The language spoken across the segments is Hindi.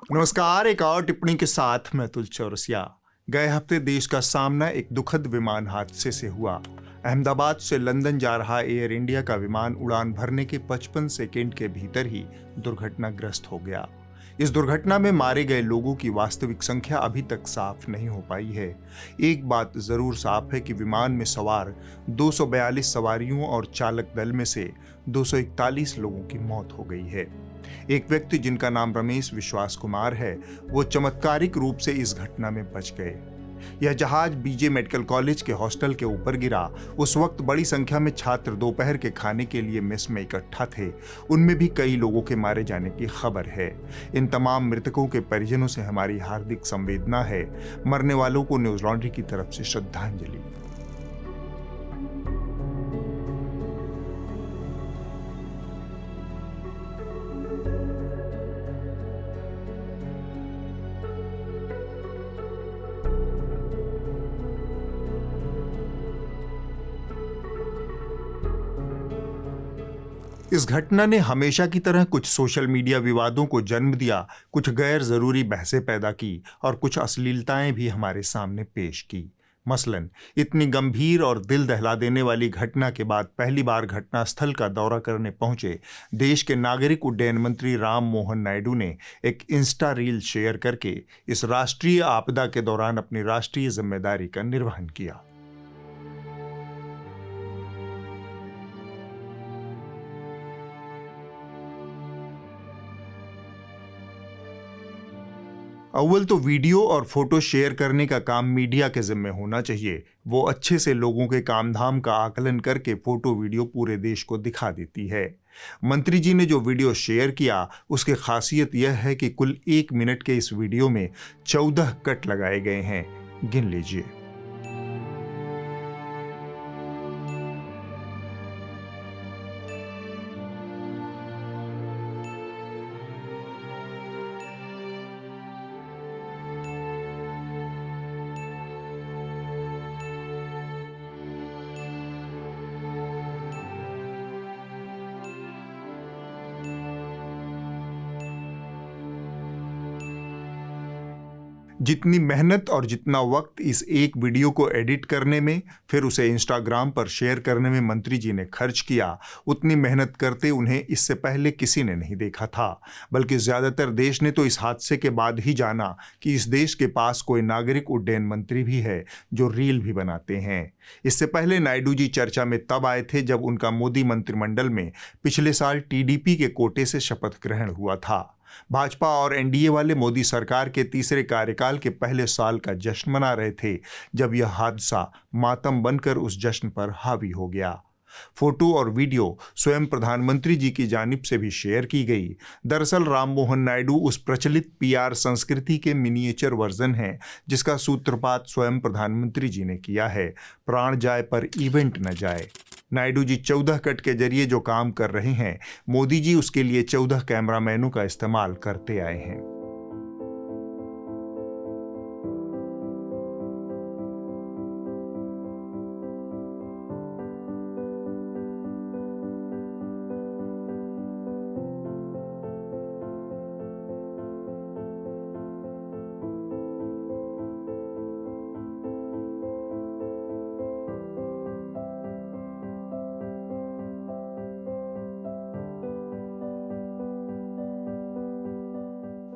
नमस्कार। एक और टिप्पणी के साथ मैं अतुल चौरसिया। गए हफ्ते देश का सामना एक दुखद विमान हादसे से हुआ। अहमदाबाद से लंदन जा रहा एयर इंडिया का विमान उड़ान भरने के 55 सेकंड के भीतर ही दुर्घटनाग्रस्त हो गया। इस दुर्घटना में मारे गए लोगों की वास्तविक संख्या अभी तक साफ नहीं हो पाई है। एक बात जरूर साफ है कि विमान में सवार 242 सवारियों और चालक दल में से 241 लोगों की मौत हो गई है। एक व्यक्ति जिनका नाम रमेश विश्वास कुमार है, वो चमत्कारिक रूप से इस घटना में बच गए। यह जहाज बीजे मेडिकल कॉलेज के हॉस्टल के ऊपर गिरा। उस वक्त बड़ी संख्या में छात्र दोपहर के खाने के लिए मेस में इकट्ठा थे। उनमें भी कई लोगों के मारे जाने की खबर है। इन तमाम मृतकों के परिजनों से हमारी हार्दिक संवेदना है। मरने वालों को न्यूज लॉन्ड्री की तरफ से श्रद्धांजलि। इस घटना ने हमेशा की तरह कुछ सोशल मीडिया विवादों को जन्म दिया, कुछ गैर जरूरी बहसें पैदा की और कुछ अश्लीलताएं भी हमारे सामने पेश की। मसलन इतनी गंभीर और दिल दहला देने वाली घटना के बाद पहली बार घटनास्थल का दौरा करने पहुंचे देश के नागरिक उड्डयन मंत्री राम मोहन नायडू ने एक इंस्टा रील शेयर करके इस राष्ट्रीय आपदा के दौरान अपनी राष्ट्रीय जिम्मेदारी का निर्वहन किया। अव्वल तो वीडियो और फोटो शेयर करने का काम मीडिया के जिम्मे होना चाहिए। वो अच्छे से लोगों के कामधाम का आकलन करके फोटो वीडियो पूरे देश को दिखा देती है। मंत्री जी ने जो वीडियो शेयर किया उसकी खासियत यह है कि कुल 1 मिनट के इस वीडियो में 14 कट लगाए गए हैं। गिन लीजिए। जितनी मेहनत और जितना वक्त इस एक वीडियो को एडिट करने में, फिर उसे इंस्टाग्राम पर शेयर करने में मंत्री जी ने खर्च किया, उतनी मेहनत करते उन्हें इससे पहले किसी ने नहीं देखा था। बल्कि ज्यादातर देश ने तो इस हादसे के बाद ही जाना कि इस देश के पास कोई नागरिक उड्डयन मंत्री भी है जो रील भी बनाते हैं। इससे पहले नायडू जी चर्चा में तब आए थे जब उनका मोदी मंत्रिमंडल में पिछले साल टीडीपी के कोटे से शपथ ग्रहण हुआ था। भाजपा और एनडीए वाले मोदी सरकार के तीसरे कार्यकाल के पहले साल का जश्न मना रहे थे जब यह हादसा मातम बनकर उस जश्न पर हावी हो गया। फोटो और वीडियो स्वयं प्रधानमंत्री जी की जानिब से भी शेयर की गई। दरअसल राम मोहन नायडू उस प्रचलित पीआर संस्कृति के मिनिएचर वर्जन हैं जिसका सूत्रपात स्वयं प्रधानमंत्री जी ने किया है। प्राण जाए पर इवेंट न जाए। नायडू जी 14 कट के जरिए जो काम कर रहे हैं, मोदी जी उसके लिए 14 कैमरामैनों का इस्तेमाल करते आए हैं।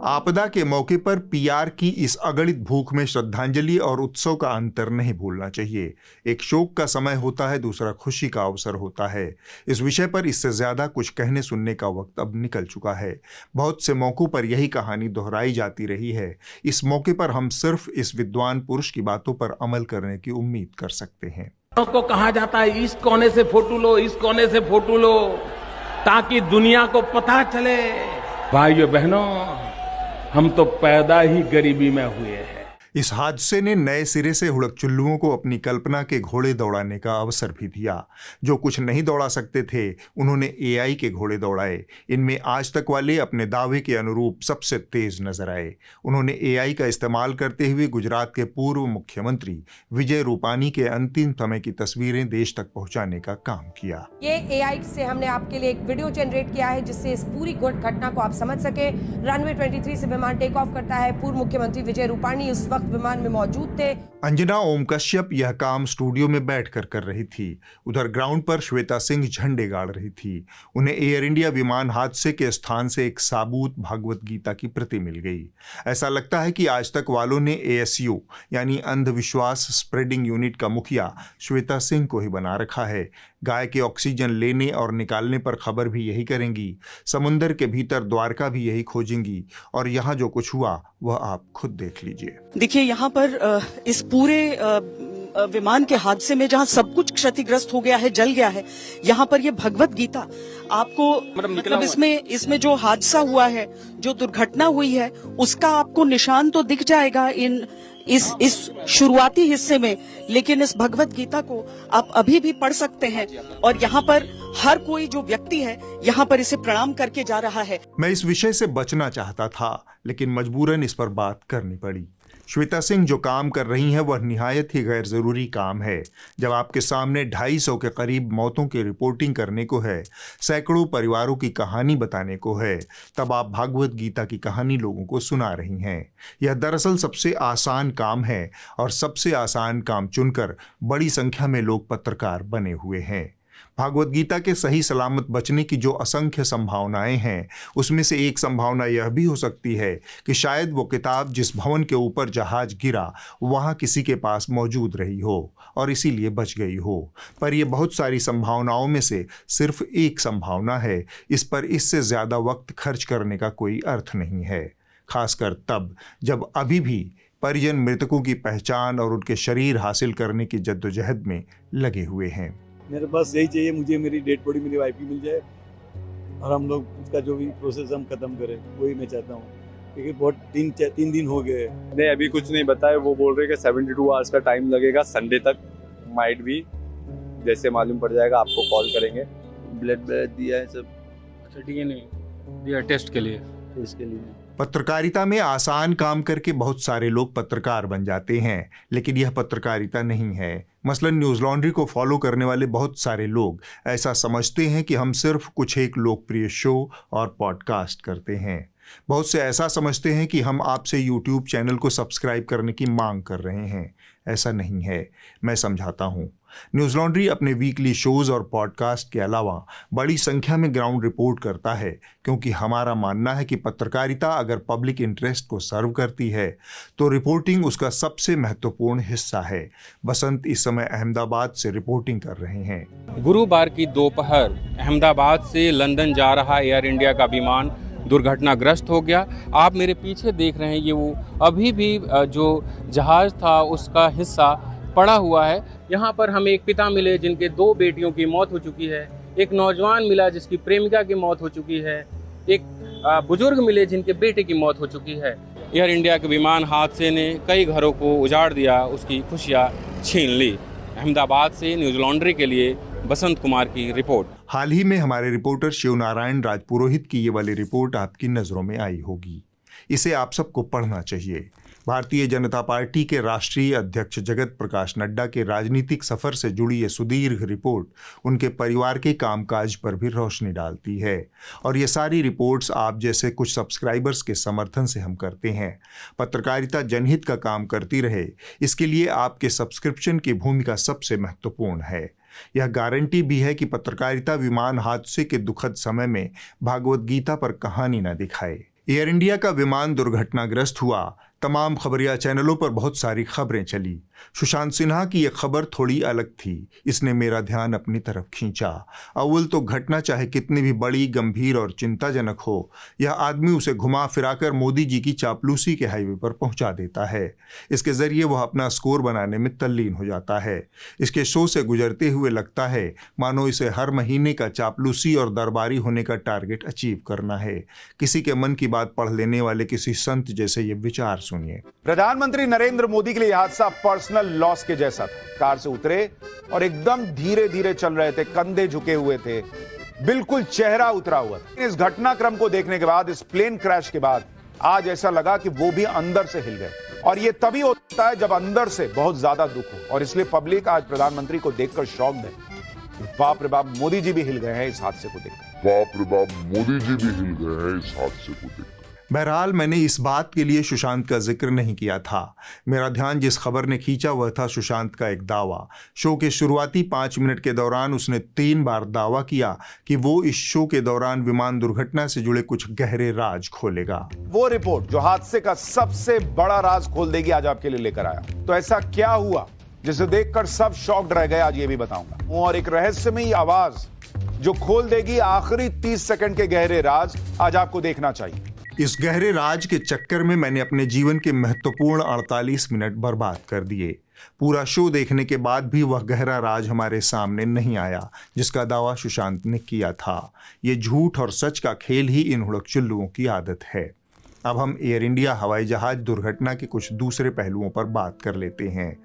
आपदा के मौके पर पीआर की इस अगणित भूख में श्रद्धांजलि और उत्सव का अंतर नहीं भूलना चाहिए। एक शोक का समय होता है, दूसरा खुशी का अवसर होता है। इस विषय पर इससे ज्यादा कुछ कहने सुनने का वक्त अब निकल चुका है। बहुत से मौकों पर यही कहानी दोहराई जाती रही है। इस मौके पर हम सिर्फ इस विद्वान पुरुष की बातों पर अमल करने की उम्मीद कर सकते हैं। को कहा जाता है इस कोने से फोटो लो, इस कोने से फोटो लो, ताकि दुनिया को पता चले। भाइयों बहनों, हम तो पैदा ही गरीबी में हुए हैं। इस हादसे ने नए सिरे से हुड़क-चुल्लुओं को अपनी कल्पना के घोड़े दौड़ाने का अवसर भी दिया। जो कुछ नहीं दौड़ा सकते थे, उन्होंने एआई के घोड़े दौड़ाए। इनमें आज तक वाले अपने दावे के अनुरूप सबसे तेज नजर आए। उन्होंने एआई का इस्तेमाल करते हुए गुजरात के पूर्व मुख्यमंत्री विजय रूपानी के अंतिम समय की तस्वीरें देश तक पहुंचाने का काम किया। ये एआई से हमने आपके लिए एक वीडियो जनरेट किया है जिससे इस पूरी घटना को आप समझ सके। रनवे 23 से विमान टेक ऑफ करता है। पूर्व मुख्यमंत्री विजय रूपानी उस वक्त विमान में मौजूद थे। अंजना ओम कश्यप यह काम स्टूडियो में बैठकर कर रही थी। उधर ग्राउंड पर श्वेता सिंह झंडे गाड़ रही थी। उन्हें एयर इंडिया विमान हादसे के स्थान से एक साबूत भागवत गीता की प्रति मिल गई। ऐसा लगता है कि आज तक वालों ने एएसयू यानी अंधविश्वास स्प्रेडिंग यूनिट का मुखिया श्वेता सिंह को ही बना रखा है। गाय के ऑक्सीजन लेने और निकालने पर खबर भी यही करेंगी। समुंदर के भीतर द्वारका भी यही खोजेंगी। और यहाँ जो कुछ हुआ वह आप खुद देख लीजिए। देखिए, यहाँ पर इस पूरे विमान के हादसे में जहाँ सब कुछ क्षतिग्रस्त हो गया है, जल गया है, यहाँ पर ये भगवत गीता आपको मतलब इसमें जो हादसा हुआ है, जो दुर्घटना हुई है, उसका आपको निशान तो दिख जाएगा इस शुरुआती हिस्से में, लेकिन इस भगवत गीता को आप अभी भी पढ़ सकते हैं। और यहाँ पर हर कोई जो व्यक्ति है यहाँ पर इसे प्रणाम करके जा रहा है। मैं इस विषय से बचना चाहता था, लेकिन मजबूरन इस पर बात करनी पड़ी। श्वेता सिंह जो काम कर रही हैं वह निहायत ही गैर जरूरी काम है। जब आपके सामने 250 के करीब मौतों की रिपोर्टिंग करने को है, सैकड़ों परिवारों की कहानी बताने को है, तब आप भागवत गीता की कहानी लोगों को सुना रही हैं। यह दरअसल सबसे आसान काम है और सबसे आसान काम चुनकर बड़ी संख्या में लोग पत्रकार बने हुए हैं। भागवत गीता के सही सलामत बचने की जो असंख्य संभावनाएं हैं, उसमें से एक संभावना यह भी हो सकती है कि शायद वो किताब जिस भवन के ऊपर जहाज गिरा वहां किसी के पास मौजूद रही हो और इसीलिए बच गई हो। पर यह बहुत सारी संभावनाओं में से सिर्फ एक संभावना है। इस पर इससे ज्यादा वक्त खर्च करने का कोई अर्थ नहीं है, खासकर तब जब अभी भी परिजन मृतकों की पहचान और उनके शरीर हासिल करने की जद्दोजहद में लगे हुए हैं। मेरे पास यही चाहिए, मुझे मेरी डेड बॉडी मेरी वाइफ की मिल जाए और हम लोग उसका जो भी प्रोसेस हम खत्म करें, वही मैं चाहता हूँ। क्योंकि बहुत 3 दिन हो गए। नहीं, अभी कुछ नहीं बताया। वो बोल रहे कि 72 आवर्स का टाइम लगेगा, संडे तक माइट भी। जैसे मालूम पड़ जाएगा आपको कॉल करेंगे। ब्लड दिया है सब। अच्छा, डीएनए दिया टेस्ट के लिए। पत्रकारिता में आसान काम करके बहुत सारे लोग पत्रकार बन जाते हैं, लेकिन यह पत्रकारिता नहीं है। मसलन न्यूज़ लॉन्ड्री को फॉलो करने वाले बहुत सारे लोग ऐसा समझते हैं कि हम सिर्फ कुछ एक लोकप्रिय शो और पॉडकास्ट करते हैं। बहुत से ऐसा समझते हैं कि हम आपसे यूट्यूब चैनल को सब्सक्राइब करने की मांग कर रहे हैं। ऐसा नहीं है, मैं समझाता हूँ। न्यूज़ लॉन्ड्री अपने वीकली शोज और पॉडकास्ट के अलावा बड़ी संख्या में ग्राउंड रिपोर्ट करता है, क्योंकि हमारा मानना है कि पत्रकारिता अगर पब्लिक इंटरेस्ट को सर्व करती है तो रिपोर्टिंग उसका सबसे महत्वपूर्ण हिस्सा है। बसंत इस समय अहमदाबाद से रिपोर्टिंग कर रहे हैं। गुरुवार की दोपहर अहमदाबाद से लंदन जा रहा एयर इंडिया का विमान दुर्घटनाग्रस्त हो गया। आप मेरे पीछे देख रहे हैं, ये वो अभी भी जो जहाज था उसका हिस्सा पड़ा हुआ है। यहाँ पर हमें एक पिता मिले जिनके 2 बेटियों की मौत हो चुकी है, एक नौजवान मिला जिसकी प्रेमिका की मौत हो चुकी है, एक बुजुर्ग मिले जिनके बेटे की मौत हो चुकी है। एयर इंडिया के विमान हादसे ने कई घरों को उजाड़ दिया, उसकी खुशियाँ छीन ली। अहमदाबाद से न्यूज़ लॉन्ड्री के लिए बसंत कुमार की रिपोर्ट। हाल ही में हमारे रिपोर्टर शिव नारायण राजपुरोहित की ये वाली रिपोर्ट आपकी नज़रों में आई होगी। इसे आप सबको पढ़ना चाहिए। भारतीय जनता पार्टी के राष्ट्रीय अध्यक्ष जगत प्रकाश नड्डा के राजनीतिक सफर से जुड़ी ये सुदीर्घ रिपोर्ट उनके परिवार के कामकाज पर भी रोशनी डालती है। और ये सारी रिपोर्ट्स आप जैसे कुछ सब्सक्राइबर्स के समर्थन से हम करते हैं। पत्रकारिता जनहित का काम करती रहे, इसके लिए आपके सब्सक्रिप्शन की भूमिका सबसे महत्वपूर्ण है। यह गारंटी भी है कि पत्रकारिता विमान हादसे के दुखद समय में भागवत गीता पर कहानी न दिखाए। एयर इंडिया का विमान दुर्घटनाग्रस्त हुआ, तमाम खबरिया चैनलों पर बहुत सारी खबरें चली। सुशांत सिन्हा की यह खबर थोड़ी अलग थी। इसने मेरा ध्यान अपनी तरफ खींचा। अव्वल तो घटना चाहे कितनी भी बड़ी, गंभीर और चिंताजनक हो, यह आदमी उसे घुमा फिराकर मोदी जी की चापलूसी के हाईवे पर पहुंचा देता है। इसके जरिए वह अपना स्कोर बनाने में तल्लीन हो जाता है। इसके शो से गुजरते हुए लगता है मानो इसे हर महीने का चापलूसी और दरबारी होने का टारगेट अचीव करना है। किसी के मन की बात पढ़ लेने वाले किसी संत जैसे ये विचार सुनिए। प्रधानमंत्री नरेंद्र मोदी के लिए हादसा पर्सनल लॉस के जैसा था। कार से उतरे और एकदम धीरे धीरे चल रहे थे, कंधे झुके हुए थे, बिल्कुल चेहरा उतरा हुआ था। इस घटनाक्रम को देखने के बाद, इस प्लेन क्रैश के बाद आज ऐसा लगा कि वो भी अंदर से हिल गए। और ये तभी होता है जब अंदर से बहुत ज्यादा दुख हो। और इसलिए पब्लिक आज प्रधानमंत्री को देखकर शॉक्ड है। बाप रे बाप, मोदी जी भी हिल गए हैं इस हादसे को देखकर। बाप रे बाप, मोदी जी भी हिल गए हैं इस हादसे को देखकर। बहरहाल मैंने इस बात के लिए सुशांत का जिक्र नहीं किया था। मेरा ध्यान जिस खबर ने खींचा वह था सुशांत का एक दावा। शो के शुरुआती 5 मिनट के दौरान उसने 3 बार दावा किया कि वो इस शो के दौरान विमान दुर्घटना से जुड़े कुछ गहरे राज खोलेगा। वो रिपोर्ट जो हादसे का सबसे बड़ा राज खोल देगी, आज आपके लिए लेकर आया। तो ऐसा क्या हुआ जिसे देखकर सब शॉक्ड रह गए, आज ये भी बताऊंगा। और एक रहस्यमयी आवाज जो खोल देगी आखिरी 30 सेकंड के गहरे राज, आज आपको देखना चाहिए। इस गहरे राज के चक्कर में मैंने अपने जीवन के महत्वपूर्ण 48 मिनट बर्बाद कर दिए। पूरा शो देखने के बाद भी वह गहरा राज हमारे सामने नहीं आया जिसका दावा सुशांत ने किया था। ये झूठ और सच का खेल ही इन हुड़क-चुल्लुओं की आदत है। अब हम एयर इंडिया हवाई जहाज दुर्घटना के कुछ दूसरे पहलुओं पर बात कर लेते हैं।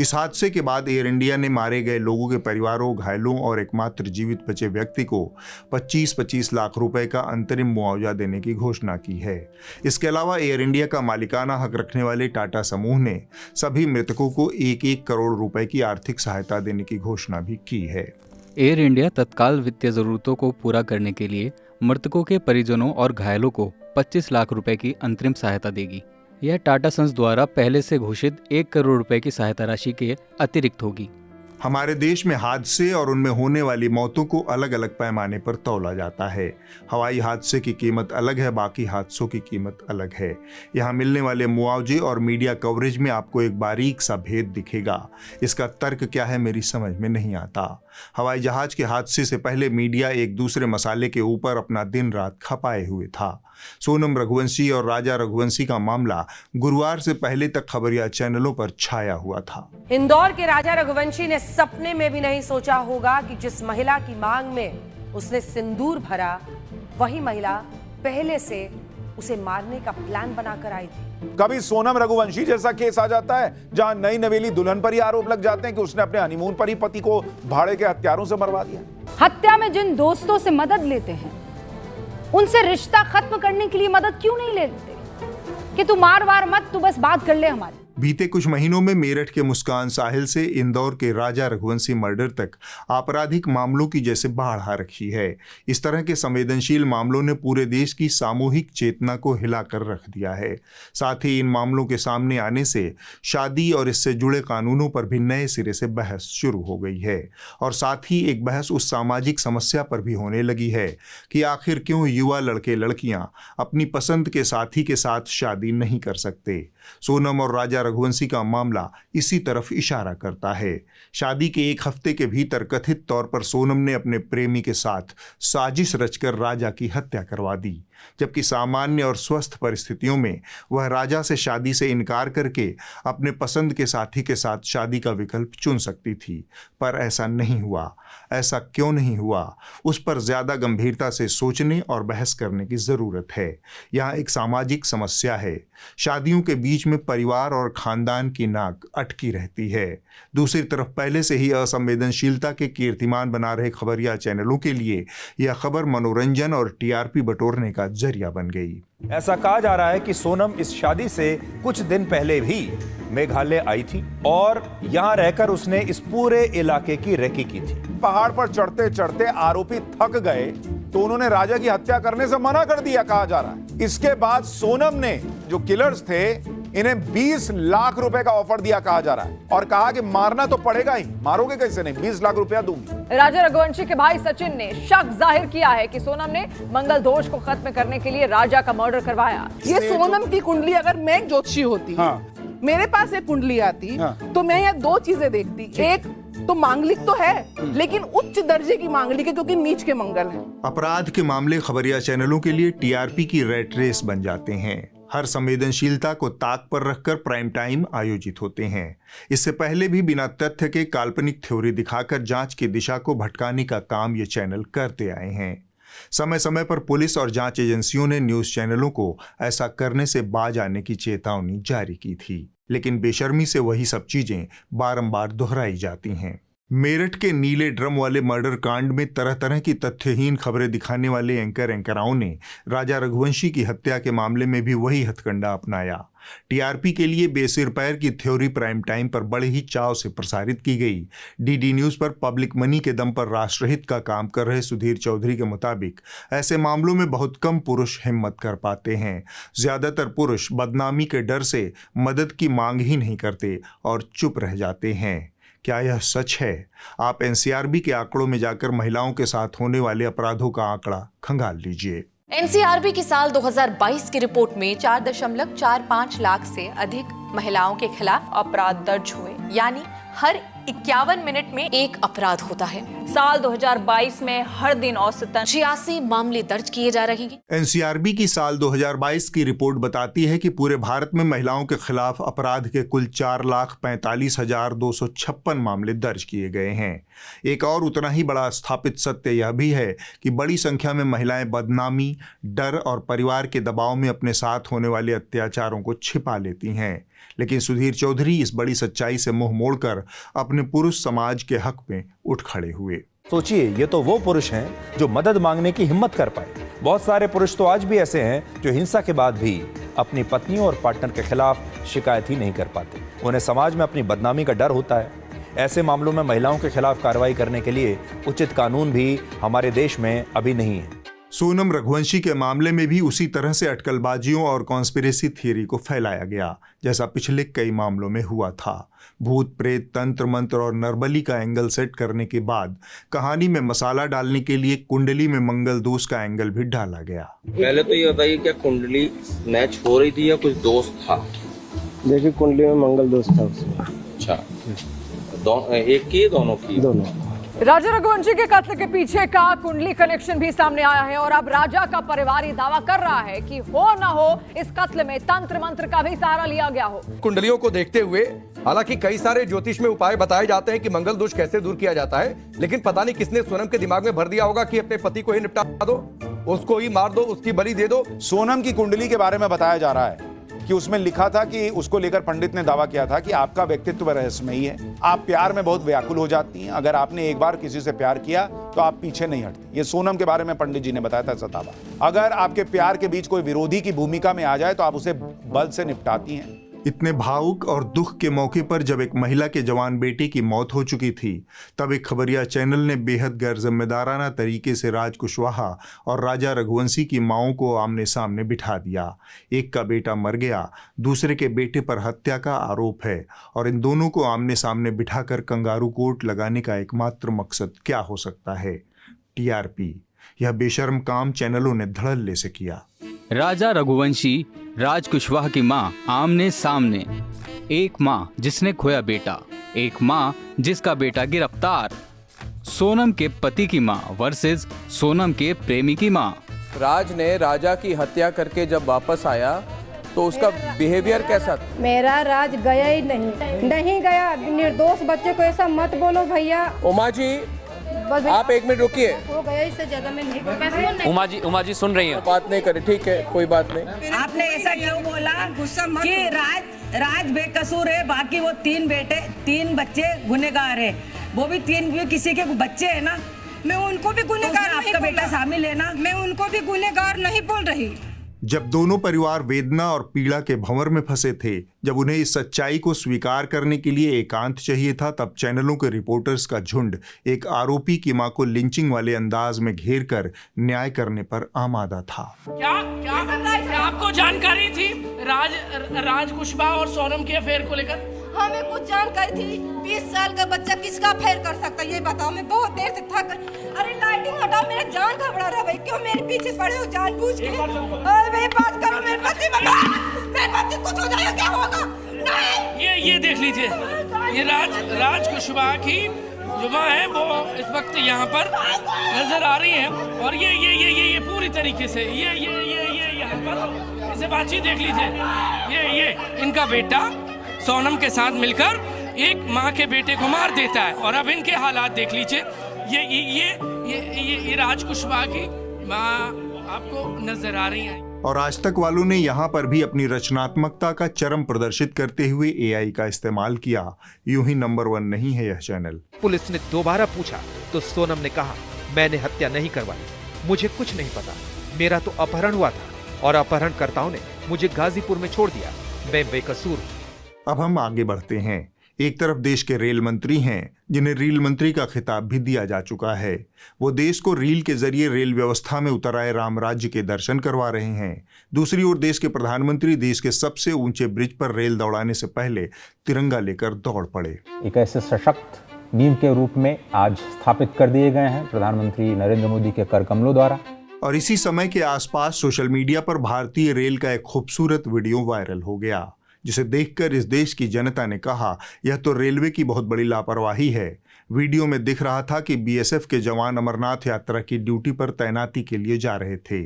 इस हादसे के बाद एयर इंडिया ने मारे गए लोगों के परिवारों, घायलों और एकमात्र जीवित बचे व्यक्ति को 25-25 लाख रुपए का अंतरिम मुआवजा देने की घोषणा की है। इसके अलावा एयर इंडिया का मालिकाना हक रखने वाले टाटा समूह ने सभी मृतकों को 1-1 करोड़ रुपए की आर्थिक सहायता देने की घोषणा भी की है। एयर इंडिया तत्काल वित्तीय जरूरतों को पूरा करने के लिए मृतकों के परिजनों और घायलों को 25 लाख रुपए की अंतरिम सहायता देगी। यह टाटा सन्स द्वारा पहले से घोषित 1 करोड़ रुपए की सहायता राशि के अतिरिक्त होगी। हमारे देश में हादसे और उनमें होने वाली मौतों को अलग अलग पैमाने पर तौला जाता है। हवाई हादसे की कीमत अलग है, बाकी हादसों की कीमत अलग है। यहाँ मिलने वाले मुआवजे और मीडिया कवरेज में आपको एक बारीक सा भेद दिखेगा। इसका तर्क क्या है मेरी समझ में नहीं आता। हवाई जहाज के हादसे से पहले मीडिया एक दूसरे मसाले के ऊपर अपना दिन रात खपाए हुए था। सोनम रघुवंशी और राजा रघुवंशी का मामला गुरुवार से पहले तक खबरिया चैनलों पर छाया हुआ था। इंदौर के राजा रघुवंशी ने सपने में भी नहीं सोचा होगा कि जिस महिला की मांग में उसने सिंदूर भरा, वही महिला पहले से उसे मारने का प्लान बनाकर आई थी। कभी सोनम रघुवंशी जैसा केस आ जाता है जहां नई नवेली दुल्हन पर ही आरोप लग जाते हैं कि उसने अपने हनीमून पर ही पति को भाड़े के हत्यारों से मरवा दिया। हत्या में जिन दोस्तों से मदद लेते हैं उनसे रिश्ता खत्म करने के लिए मदद क्यों नहीं लेते कि तू मार वार मत, तू बस बात कर ले हमारी। बीते कुछ महीनों में मेरठ के मुस्कान साहिल से इंदौर के राजा रघुवंशी मर्डर तक आपराधिक मामलों की जैसे बाढ़ आ रखी है। इस तरह के संवेदनशील मामलों ने पूरे देश की सामूहिक चेतना को हिलाकर रख दिया है। साथ ही इन मामलों के सामने आने से शादी और इससे जुड़े कानूनों पर भी नए सिरे से बहस शुरू हो गई है। और साथ ही एक बहस उस सामाजिक समस्या पर भी होने लगी है कि आखिर क्यों युवा लड़के लड़कियां अपनी पसंद के साथी के साथ शादी नहीं कर सकते। सोनम और राजा रघुवंशी का मामला इसी तरफ इशारा करता है। शादी के एक हफ्ते के भीतर कथित तौर पर सोनम ने अपने प्रेमी के साथ साजिश रचकर राजा की हत्या करवा दी, जबकि सामान्य और स्वस्थ परिस्थितियों में वह राजा से शादी से इनकार करके अपने पसंद के साथी के साथ शादी का विकल्प चुन सकती थी। पर ऐसा नहीं हुआ। ऐसा क्यों नहीं हुआ, उस पर ज्यादा गंभीरता से सोचने और बहस करने की जरूरत है। यहाँ एक सामाजिक समस्या है। शादियों के बीच में परिवार और खानदान की नाक अटकी रहती है। दूसरी तरफ पहले से ही असंवेदनशीलता के कीर्तिमान बना रहे खबरिया चैनलों के लिए यह खबर मनोरंजन और टीआरपी बटोरने का जरिया बन गई। ऐसा कहा जा रहा है कि सोनम इस शादी से कुछ दिन पहले भी मेघालय आई थी और यहाँ रहकर उसने इस पूरे इलाके की रेकी की थी। पहाड़ पर चढ़ते चढ़ते आरोपी थक गए तो उन्होंने राजा की हत्या करने से मना कर दिया, कहा जा रहा है। इसके बाद सोनम ने जो किलर्स थे इन्हें 20 लाख रुपए का ऑफर दिया, कहा जा रहा है, और कहा कि मारना तो पड़ेगा ही, मारोगे कैसे नहीं, 20 लाख रुपया दूंगी। राजा रघुवंशी के भाई सचिन ने शक जाहिर किया है कि सोनम ने मंगल दोष को खत्म करने के लिए राजा का मर्डर करवाया। ये सोनम की कुंडली अगर मैं ज्योतिषी होती मेरे पास एक कुंडली आती तो मैं यहाँ दो चीजें देखती, एक तो मांगलिक तो है लेकिन उच्च दर्जे की मांगलिक है क्योंकि नीच के मंगल है। अपराध के मामले खबरिया चैनलों के लिए टीआरपी की रेट रेस बन जाते हैं। हर संवेदनशीलता को ताक पर रखकर प्राइम टाइम आयोजित होते हैं। इससे पहले भी बिना तथ्य के काल्पनिक थ्योरी दिखाकर जांच की दिशा को भटकाने का काम ये चैनल करते आए हैं। समय समय पर पुलिस और जांच एजेंसियों ने न्यूज चैनलों को ऐसा करने से बाज आने की चेतावनी जारी की थी, लेकिन बेशर्मी से वही सब चीजें बारंबार दोहराई जाती हैं। मेरठ के नीले ड्रम वाले मर्डर कांड में तरह तरह की तथ्यहीन खबरें दिखाने वाले एंकराओं ने राजा रघुवंशी की हत्या के मामले में भी वही हथकंडा अपनाया। टीआरपी के लिए बेसिर पैर की थ्योरी प्राइम टाइम पर बड़े ही चाव से प्रसारित की गई। डीडी न्यूज पर पब्लिक मनी के दम पर राष्ट्रहित का काम कर रहे सुधीर चौधरी के मुताबिक ऐसे मामलों में बहुत कम पुरुष हिम्मत कर पाते हैं। ज्यादातर पुरुष बदनामी के डर से मदद की मांग ही नहीं करते और चुप रह जाते हैं। क्या यह सच है? आप एनसीआरबी के आंकड़ों में जाकर महिलाओं के साथ होने वाले अपराधों का आंकड़ा खंगाल लीजिए। एनसीआरबी की साल 2022 की रिपोर्ट में 4.45 लाख से अधिक महिलाओं के खिलाफ अपराध दर्ज हुए, यानी हर 51 मिनट में एक अपराध होता है। साल 2022 में हर दिन औसतन 86 मामले दर्ज किए जा रहे हैं। एनसीआरबी की साल 2022 की रिपोर्ट बताती है कि पूरे भारत में महिलाओं के खिलाफ अपराध के कुल 4,45,256 मामले दर्ज किए गए हैं। एक और उतना ही बड़ा स्थापित सत्य यह भी है कि बड़ी संख्या में महिलाएं बदनामी, डर और परिवार के दबाव में अपने साथ होने वाले अत्याचारों को छिपा लेती हैं। लेकिन सुधीर चौधरी इस बड़ी सच्चाई से मुंह मोड़कर अपने पुरुष समाज के हक में उठ खड़े हुए। सोचिए, ये तो वो पुरुष हैं जो मदद मांगने की हिम्मत कर पाए। बहुत सारे पुरुष तो आज भी ऐसे हैं जो हिंसा के बाद भी अपनी पत्नियों और पार्टनर के खिलाफ शिकायत ही नहीं कर पाते। उन्हें समाज में अपनी बदनामी का डर होता है। ऐसे मामलों में महिलाओं के खिलाफ कार्रवाई करने के लिए उचित कानून भी हमारे देश में अभी नहीं है। सोनम रघुवंशी के मामले में भी उसी तरह से अटकलबाजियों और कॉन्स्पिरेसी थियरी को फैलाया गया, जैसा पिछले कई मामलों में हुआ था। भूत प्रेत, तंत्र मंत्र और नरबली का एंगल सेट करने के बाद कहानी में मसाला डालने के लिए कुंडली में मंगल दोष का एंगल भी डाला गया। पहले तो ये बताइए, क्या कुंडली मैच हो रही थी या कुछ दोष था? देखिए, कुंडली में मंगल दोष था उसमें। अच्छा, एक की दोनों की? दोनों। राजा रघुवंशी के कत्ल के पीछे का कुंडली कनेक्शन भी सामने आया है और अब राजा का परिवार ये दावा कर रहा है कि हो ना हो इस कत्ल में तंत्र मंत्र का भी सहारा लिया गया हो। कुंडलियों को देखते हुए हालांकि कई सारे ज्योतिष में उपाय बताए जाते हैं कि मंगल दोष कैसे दूर किया जाता है, लेकिन पता नहीं किसने सोनम के दिमाग में भर दिया होगा कि अपने पति को ही निपटा दो, उसको ही मार दो, उसकी बलि दे दो। सोनम की कुंडली के बारे में बताया जा रहा है कि उसमें लिखा था कि उसको लेकर पंडित ने दावा किया था कि आपका व्यक्तित्व रहस्यमयी है, आप प्यार में बहुत व्याकुल हो जाती हैं, अगर आपने एक बार किसी से प्यार किया तो आप पीछे नहीं हटती। ये सोनम के बारे में पंडित जी ने बताया था दावा। अगर आपके प्यार के बीच कोई विरोधी की भूमिका में आ जाए तो आप उसे बल से निपटाती हैं। इतने भावुक और दुख के मौके पर जब एक महिला के जवान बेटे की मौत हो चुकी थी, तब एक खबरिया चैनल ने बेहद गैर जिम्मेदाराना तरीके से राज कुशवाहा और राजा रघुवंशी की माओं को आमने सामने बिठा दिया। एक का बेटा मर गया, दूसरे के बेटे पर हत्या का आरोप है, और इन दोनों को आमने सामने बिठाकर कंगारू कोर्ट लगाने का एकमात्र मकसद क्या हो सकता है? टीआरपी। यह बेशर्म काम चैनलों ने धड़ल्ले से किया। राजा रघुवंशी, राज कुशवाहा की मां आमने सामने। एक मां जिसने खोया बेटा, एक मां जिसका बेटा गिरफ्तार। सोनम के पति की मां वर्सेस सोनम के प्रेमी की मां। राज ने राजा की हत्या करके जब वापस आया तो उसका बिहेवियर कैसा था? मेरा राज गया ही नहीं गया। निर्दोष बच्चे को ऐसा मत बोलो भैया। उमा जी, आप एक मिनट रुकिए। वो गया, इससे ज्यादा मैं नहीं। उमा जी सुन रही हैं? बात नहीं करे, ठीक है, कोई बात नहीं। आपने ऐसा क्यों बोला कि राज बेकसूर है, बाकी वो तीन बच्चे गुनहगार है? वो भी किसी के बच्चे है ना। मैं उनको भी गुनहगार नहीं, आपका बेटा शामिल है ना। मैं उनको भी गुनहगार नहीं बोल रही। जब दोनों परिवार वेदना और पीड़ा के भंवर में फंसे थे, जब उन्हें इस सच्चाई को स्वीकार करने के लिए एकांत चाहिए था, तब चैनलों के रिपोर्टर्स का झुंड एक आरोपी की मां को लिंचिंग वाले अंदाज में घेर कर न्याय करने पर आमादा था। क्या आपको जानकारी थी राज कुशवाहा और सोनम के अफेयर को लेकर? हमें कुछ जानकारी थी। 20 साल का बच्चा किसका अफेयर कर सकता है ये बताओ। मैं बहुत देर से थक। अरे लाइटिंग हटाओ, मेरा जान घबरा रहा है भाई। क्यों मेरे पीछे पड़े हो जानबूझ के? अरे भाई बात करो, मेरे पति कुछ हो जाएगा, क्या होगा? ये देख लीजिए, ये राज कुशवाहा की जो माँ है वो इस वक्त यहाँ पर नजर आ रही है। और ये पूरी तरीके से ये यहाँ पर इसे बातचीत देख लीजिए। ये इनका बेटा सोनम के साथ मिलकर एक माँ के बेटे को मार देता है। और अब इनके हालात देख लीजिए। ये राज कुशवाहा की माँ आपको नजर आ रही है। और आज तक वालों ने यहाँ पर भी अपनी रचनात्मकता का चरम प्रदर्शित करते हुए एआई का इस्तेमाल किया। यूं ही नंबर 1 नहीं है यह चैनल। पुलिस ने दोबारा पूछा तो सोनम ने कहा, मैंने हत्या नहीं करवाई, मुझे कुछ नहीं पता, मेरा तो अपहरण हुआ था और अपहरणकर्ताओं ने मुझे गाजीपुर में छोड़ दिया, मैं बेकसूर हूँ। अब हम आगे बढ़ते हैं। एक तरफ देश के रेल मंत्री हैं जिन्हें रील मंत्री का खिताब भी दिया जा चुका है। वो देश को रील के जरिए रेल व्यवस्था में उतर आए राम राज्य के दर्शन करवा रहे हैं। दूसरी ओर देश के प्रधानमंत्री देश के सबसे ऊंचे ब्रिज पर रेल दौड़ाने से पहले तिरंगा लेकर दौड़ पड़े। एक ऐसे सशक्त नींव के रूप में आज स्थापित कर दिए गए हैं प्रधानमंत्री नरेंद्र मोदी के कर कमलों द्वारा। और इसी समय के आसपास सोशल मीडिया पर भारतीय रेल का एक खूबसूरत वीडियो वायरल हो गया, जिसे देखकर इस देश की जनता ने कहा यह तो रेलवे की बहुत बड़ी लापरवाही है। वीडियो में दिख रहा था कि बीएसएफ के जवान अमरनाथ यात्रा की ड्यूटी पर तैनाती के लिए जा रहे थे।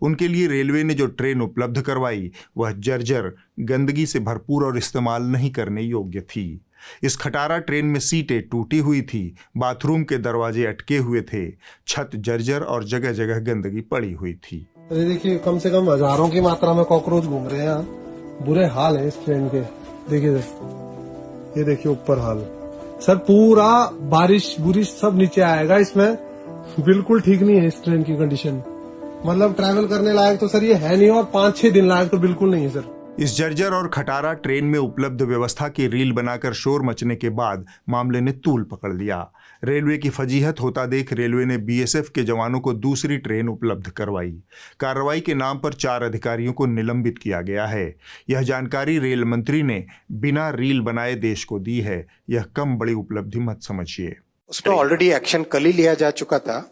उनके लिए रेलवे ने जो ट्रेन उपलब्ध करवाई वह जर्जर, गंदगी से भरपूर और इस्तेमाल नहीं करने योग्य थी। इस खटारा ट्रेन में सीटें टूटी हुई थी, बाथरूम के दरवाजे अटके हुए थे, छत जर्जर और जगह जगह गंदगी पड़ी हुई थी। देखिए, कम से कम हजारों की मात्रा में कॉकरोच घूम रहे हैं। बुरे हाल है इस ट्रेन के। देखिए, ये देखिए ऊपर हाल सर, पूरा बारिश बुरिश सब नीचे आएगा इसमें। बिल्कुल ठीक नहीं है इस ट्रेन की कंडीशन। मतलब ट्रैवल करने लायक तो सर ये है नहीं, और 5-6 दिन लायक तो बिल्कुल नहीं है सर। इस जर्जर और खटारा ट्रेन में उपलब्ध व्यवस्था की रील बनाकर शोर मचने के बाद मामले ने तूल पकड़ लिया। रेलवे की फजीहत होता देख रेलवे ने बीएसएफ के जवानों को दूसरी ट्रेन उपलब्ध करवाई। कार्रवाई के नाम पर 4 अधिकारियों को निलंबित किया गया है। यह जानकारी रेल मंत्री ने बिना रील बनाए देश को दी है। यह कम बड़ी उपलब्धि मत समझिए। उस पर ऑलरेडी एक्शन कल ही लिया जा चुका था।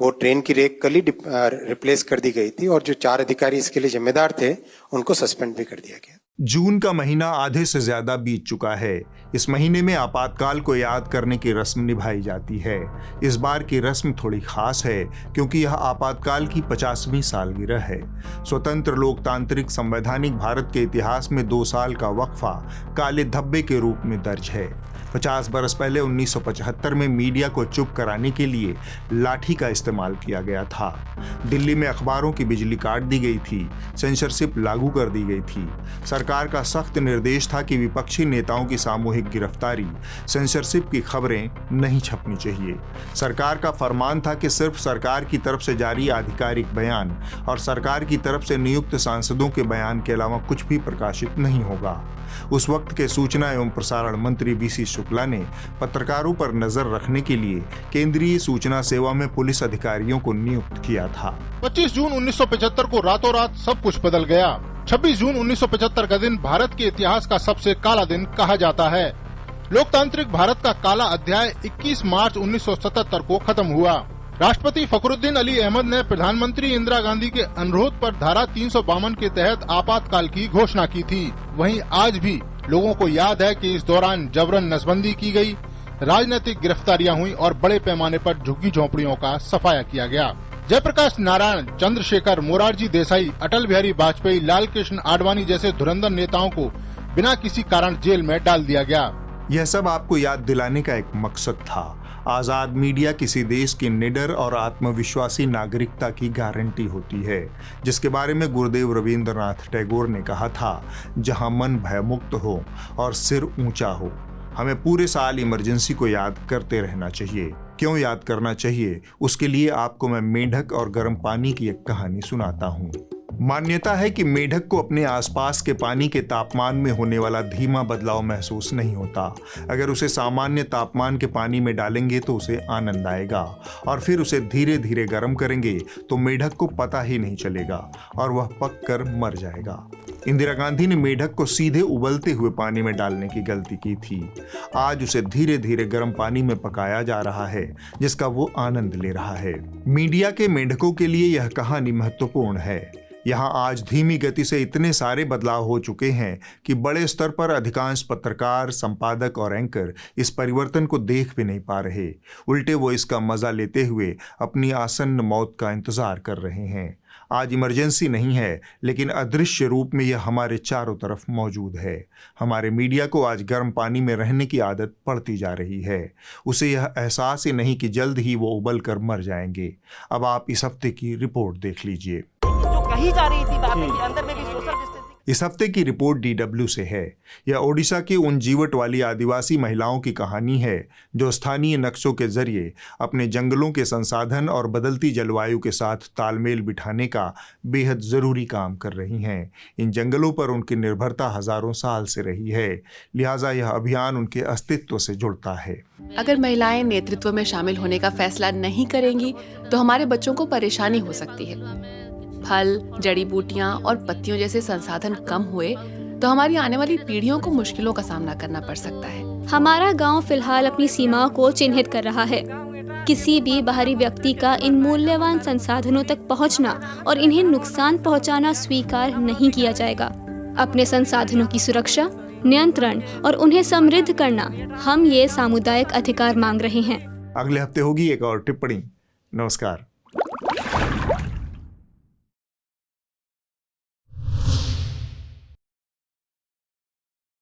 वो ट्रेन की रेक कल ही रिप्लेस कर दी गई थी, और जो 4 अधिकारी इसके लिए जिम्मेदार थे उनको सस्पेंड भी कर दिया गया। जून का महीना आधे से ज्यादा बीत चुका है। इस महीने में आपातकाल को याद करने की रस्म निभाई जाती है। इस बार की रस्म थोड़ी खास है क्योंकि यह आपातकाल की 50वीं सालगिरह है। स्वतंत्र लोकतांत्रिक संवैधानिक भारत के इतिहास में 2 साल का वक्फा काले धब्बे के रूप में दर्ज है। 50 बरस पहले 1975 में मीडिया को चुप कराने के लिए लाठी का इस्तेमाल किया गया था। दिल्ली में अखबारों की बिजली काट दी गई थी, सेंसरशिप लागू कर दी गई थी। सरकार का सख्त निर्देश था कि विपक्षी नेताओं की सामूहिक गिरफ्तारी, सेंसरशिप की खबरें नहीं छपनी चाहिए। सरकार का फरमान था कि सिर्फ सरकार की तरफ से जारी आधिकारिक बयान और सरकार की तरफ से नियुक्त सांसदों के बयान के अलावा कुछ भी प्रकाशित नहीं होगा। उस वक्त के सूचना एवं प्रसारण मंत्री बीसी शुक्ला ने पत्रकारों पर नजर रखने के लिए केंद्रीय सूचना सेवा में पुलिस अधिकारियों को नियुक्त किया था। 25 जून 1975 को रातों रात सब कुछ बदल गया। 26 जून 1975 का दिन भारत के इतिहास का सबसे काला दिन कहा जाता है। लोकतांत्रिक भारत का काला अध्याय 21 मार्च 1977 को खत्म हुआ। राष्ट्रपति फखरुद्दीन अली अहमद ने प्रधानमंत्री इंदिरा गांधी के अनुरोध पर धारा 352 के तहत आपातकाल की घोषणा की थी। वहीं आज भी लोगों को याद है कि इस दौरान जबरन नसबंदी की गई, राजनीतिक गिरफ्तारियां हुई और बड़े पैमाने पर झुग्गी झोंपड़ियों का सफाया किया गया। जयप्रकाश नारायण, चंद्रशेखर, मोरारजी देसाई, अटल बिहारी वाजपेयी, लाल कृष्ण आडवाणी जैसे धुरंधर नेताओं को बिना किसी कारण जेल में डाल दिया गया। यह सब आपको याद दिलाने का एक मकसद था। आजाद मीडिया किसी देश की निडर और आत्मविश्वासी नागरिकता की गारंटी होती है, जिसके बारे में गुरुदेव रविंद्रनाथ टैगोर ने कहा था, जहां मन भयमुक्त हो और सिर ऊंचा हो। हमें पूरे साल इमरजेंसी को याद करते रहना चाहिए। क्यों याद करना चाहिए, उसके लिए आपको मैं मेंढक और गर्म पानी की एक कहानी सुनाता हूँ। मान्यता है कि मेढक को अपने आसपास के पानी के तापमान में होने वाला धीमा बदलाव महसूस नहीं होता। अगर उसे सामान्य तापमान के पानी में डालेंगे तो उसे आनंद आएगा, और फिर उसे धीरे धीरे गर्म करेंगे तो मेढक को पता ही नहीं चलेगा और वह पक कर मर जाएगा। इंदिरा गांधी ने मेढक को सीधे उबलते हुए पानी में डालने की गलती की थी। आज उसे धीरे धीरे गर्म पानी में पकाया जा रहा है, जिसका वो आनंद ले रहा है। मीडिया के मेढकों के लिए यह कहानी महत्वपूर्ण है। यहाँ आज धीमी गति से इतने सारे बदलाव हो चुके हैं कि बड़े स्तर पर अधिकांश पत्रकार, संपादक और एंकर इस परिवर्तन को देख भी नहीं पा रहे। उल्टे वो इसका मजा लेते हुए अपनी आसन्न मौत का इंतजार कर रहे हैं। आज इमरजेंसी नहीं है, लेकिन अदृश्य रूप में यह हमारे चारों तरफ मौजूद है। हमारे मीडिया को आज गर्म पानी में रहने की आदत पड़ती जा रही है। उसे यह एहसास ही नहीं कि जल्द ही वो उबल कर मर जाएंगे। अब आप इस हफ्ते की रिपोर्ट देख लीजिए। जो कही जा रही थी बातें कि अंदर में भी सोशल डिस्टेंसिंग। इस हफ्ते की रिपोर्ट DW से है। यह ओडिशा की उन जीवट वाली आदिवासी महिलाओं की कहानी है जो स्थानीय नक्शों के जरिए अपने जंगलों के संसाधन और बदलती जलवायु के साथ तालमेल बिठाने का बेहद ज़रूरी काम कर रही हैं। इन जंगलों पर उनकी निर्भरता हजारों साल से रही है, लिहाजा यह अभियान उनके अस्तित्व से जुड़ता है। अगर महिलाएं नेतृत्व में शामिल होने का फैसला नहीं करेंगी तो हमारे बच्चों को परेशानी हो सकती है। फल, जड़ी बूटियां और पत्तियों जैसे संसाधन कम हुए तो हमारी आने वाली पीढ़ियों को मुश्किलों का सामना करना पड़ सकता है। हमारा गांव फिलहाल अपनी सीमाओं को चिन्हित कर रहा है। किसी भी बाहरी व्यक्ति का इन मूल्यवान संसाधनों तक पहुंचना और इन्हें नुकसान पहुंचाना स्वीकार नहीं किया जाएगा। अपने संसाधनों की सुरक्षा, नियंत्रण और उन्हें समृद्ध करना, हम ये सामुदायिक अधिकार मांग रहे हैं। अगले हफ्ते होगी एक और टिप्पणी। नमस्कार।